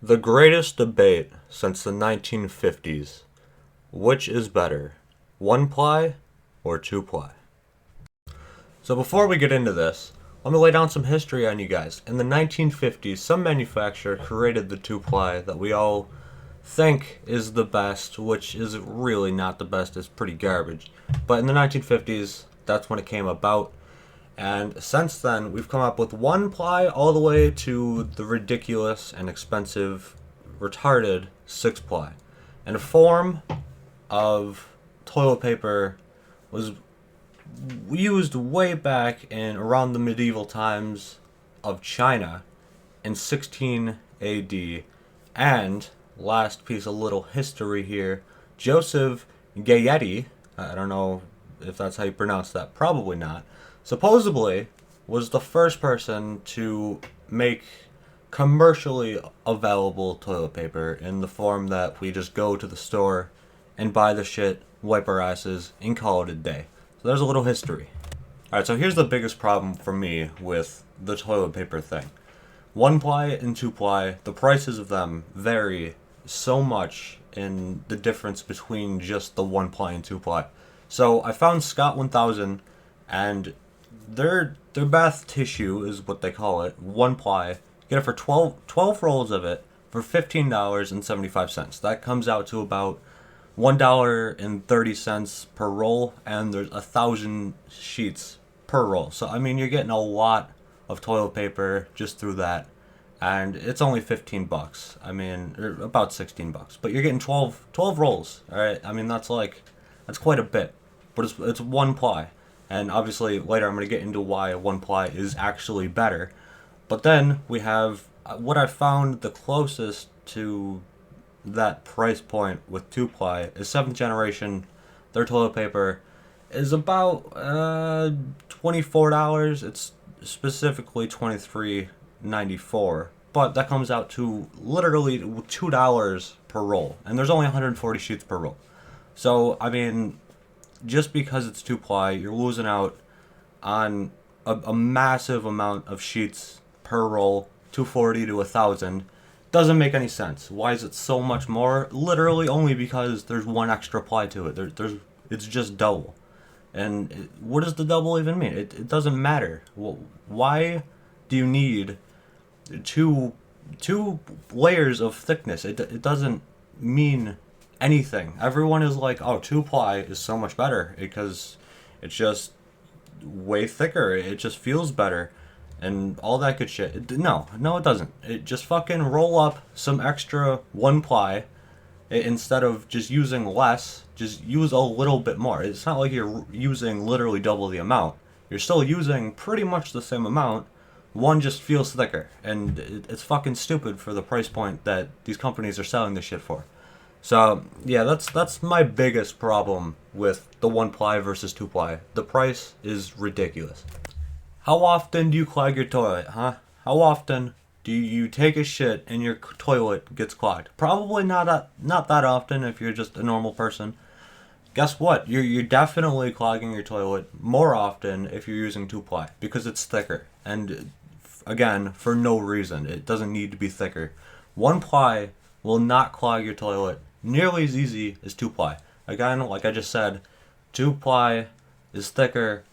The greatest debate since the 1950s. Which is better, one ply or two ply? So before we get into this, let me lay down some history on you guys. In the 1950s, some manufacturer created the two ply that we all think is the best, which is really not the best, it's pretty garbage. But in the 1950s, that's when it came about. And since then, we've come up with one ply all the way to the ridiculous and expensive, retarded six ply. And a form of toilet paper was used way back in around the medieval times of China in 16 AD. And last piece of little history here, Joseph Gayeti, I don't know if that's how you pronounce that, probably not, supposedly was the first person to make commercially available toilet paper in the form that we just go to the store and buy the shit, wipe our asses, and call it a day. So there's a little history. Alright, so here's the biggest problem for me with the toilet paper thing. One ply and two ply, the prices of them vary so much in the difference between just the one ply and two ply. So I found Scott 1000, and their bath tissue is what they call it, one ply. Get it for 12 rolls of it for $15.75. That comes out to about $1.30 per roll, and there's 1,000 sheets per roll. So I mean, you're getting a lot of toilet paper just through that, and it's only 15 bucks. I mean, or about 16 bucks, but you're getting 12 rolls. All right, I mean that's quite a bit, but it's one ply, and obviously later I'm gonna get into why one ply is actually better. But then we have what I found the closest to that price point with two ply is seventh generation. Their toilet paper is about $24. It's specifically $23.94, but that comes out to literally $2 per roll, and there's only 140 sheets per roll. So I mean, just because it's two ply, you're losing out on a massive amount of sheets per roll, 240 to 1,000. Doesn't make any sense. Why is it so much more? Literally only because there's one extra ply to it. It's just double. And what does the double even mean? It doesn't matter. Why do you need two two layers of thickness? It doesn't mean anything. Everyone is like, oh, two ply is so much better because it's just way thicker. It just feels better and all that good shit. No, it doesn't. It just fucking roll up some extra one ply instead of just using less. Just use a little bit more. It's not like you're using literally double the amount. You're still using pretty much the same amount. One just feels thicker, and it's fucking stupid for the price point that these companies are selling this shit for. So yeah, that's my biggest problem with the one ply versus two ply. The price is ridiculous. How often do you clog your toilet, huh? How often do you take a shit and your toilet gets clogged? Probably not that often if you're just a normal person. Guess what? You're definitely clogging your toilet more often if you're using two ply because it's thicker. And again, for no reason. It doesn't need to be thicker. One ply will not clog your toilet nearly as easy as two ply. Again, like I just said, two ply is thicker,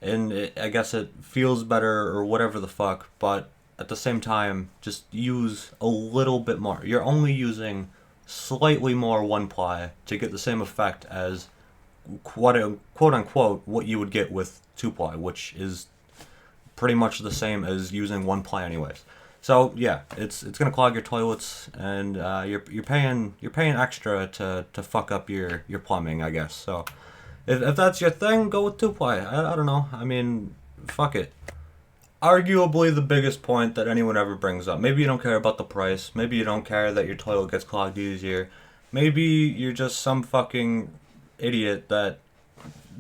and I guess it feels better or whatever the fuck, but at the same time, just use a little bit more. You're only using slightly more one ply to get the same effect as quote unquote what you would get with two ply, which is pretty much the same as using one ply anyways. So yeah, it's gonna clog your toilets, and you're paying extra to fuck up your plumbing, I guess. So if that's your thing, go with two ply. I don't know. I mean, fuck it. Arguably the biggest point that anyone ever brings up. Maybe you don't care about the price. Maybe you don't care that your toilet gets clogged easier. Maybe you're just some fucking idiot that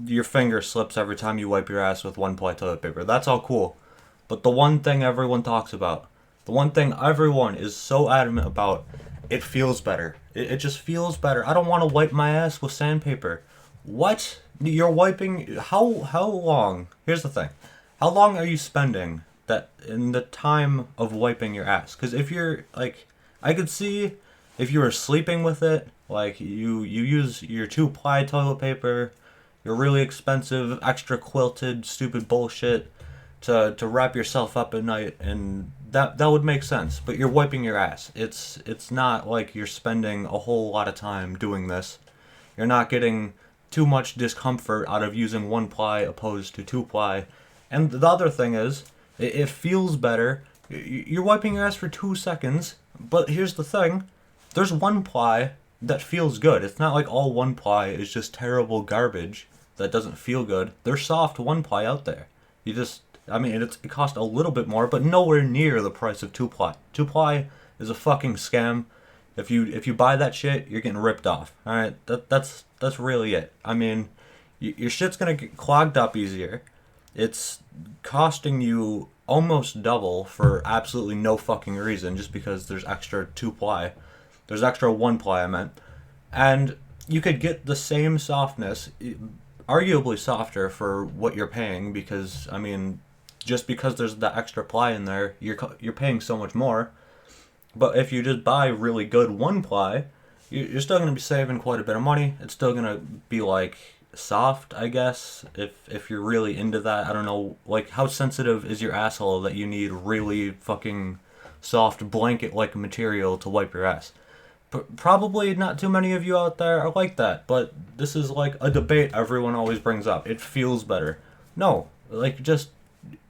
your finger slips every time you wipe your ass with one ply toilet paper. That's all cool. But the one thing everyone talks about, the one thing everyone is so adamant about, it feels better. It just feels better. I don't want to wipe my ass with sandpaper. What? You're wiping how long? Here's the thing. How long are you spending that in the time of wiping your ass? Cuz if you're like I could see if you were sleeping with it, like you use your 2-ply toilet paper, your really expensive, extra quilted, stupid bullshit to wrap yourself up at night, and that would make sense. But you're wiping your ass. It's not like you're spending a whole lot of time doing this. You're not getting too much discomfort out of using 1-ply opposed to 2-ply. And the other thing is, it feels better. You're wiping your ass for 2 seconds, but here's the thing: there's 1-ply that feels good. It's not like all 1-ply is just terrible garbage that doesn't feel good. There's soft 1-ply out there. It costs a little bit more, but nowhere near the price of 2-ply. 2-ply is a fucking scam. If you buy that shit, you're getting ripped off. All right, that's really it. I mean, your shit's gonna get clogged up easier. It's costing you almost double for absolutely no fucking reason, just because there's extra 2-ply. There's extra 1-ply, I meant. And you could get the same softness, arguably softer for what you're paying, because, I mean, just because there's the extra ply in there, you're paying so much more. But if you just buy really good 1-ply, you're still going to be saving quite a bit of money. It's still going to be, like, soft, I guess, if you're really into that. I don't know, like, how sensitive is your asshole that you need really fucking soft blanket-like material to wipe your ass? Probably not too many of you out there are like that, but this is like a debate everyone always brings up. It feels better. No, like, just,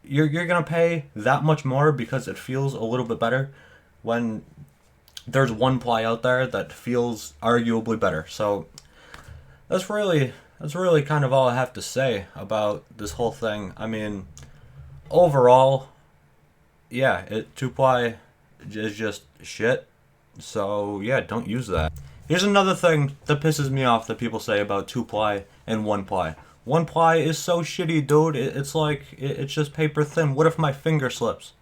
you're gonna pay that much more because it feels a little bit better when there's 1-ply out there that feels arguably better. So that's really kind of all I have to say about this whole thing. I mean, overall, yeah, 2-ply is just shit. So yeah, don't use that. Here's another thing that pisses me off that people say about 2-ply and 1-ply. 1-ply is so shitty, dude. It's like, it's just paper thin. What if my finger slips?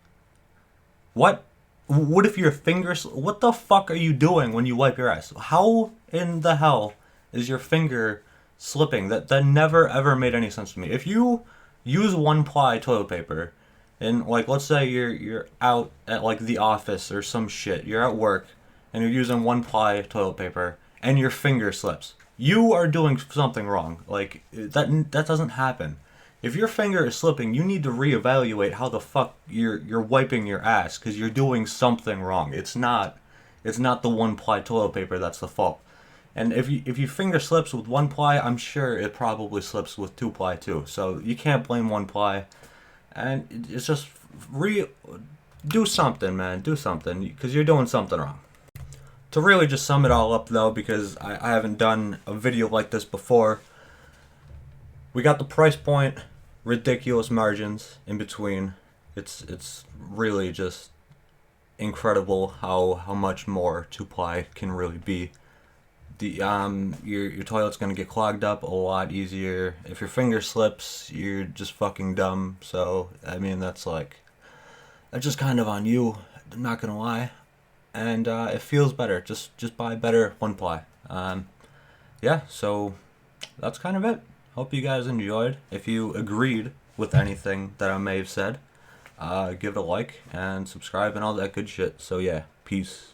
What? What if your finger what the fuck are you doing when you wipe your ass? How in the hell is your finger slipping? That never ever made any sense to me. If you use 1-ply toilet paper, and, like, let's say you're out at, like, the office or some shit, you're at work, and you're using 1-ply toilet paper, and your finger slips, you are doing something wrong. Like, that doesn't happen. If your finger is slipping, you need to reevaluate how the fuck you're wiping your ass, because you're doing something wrong. It's not the 1-ply toilet paper that's the fault. And if your finger slips with 1-ply, I'm sure it probably slips with 2-ply too. So you can't blame 1-ply. And it's just do something, man. Do something, because you're doing something wrong. To really just sum it all up, though, because I haven't done a video like this before, we got the price point, ridiculous margins in between. It's really just incredible how much more 2-ply can really be. Your toilet's gonna get clogged up a lot easier. If your finger slips, you're just fucking dumb. So I mean, that's just kind of on you. I'm not gonna lie. And it feels better. Just buy better 1-ply. Yeah, so that's kind of it. Hope you guys enjoyed. If you agreed with anything that I may have said, give it a like and subscribe and all that good shit. So yeah, peace.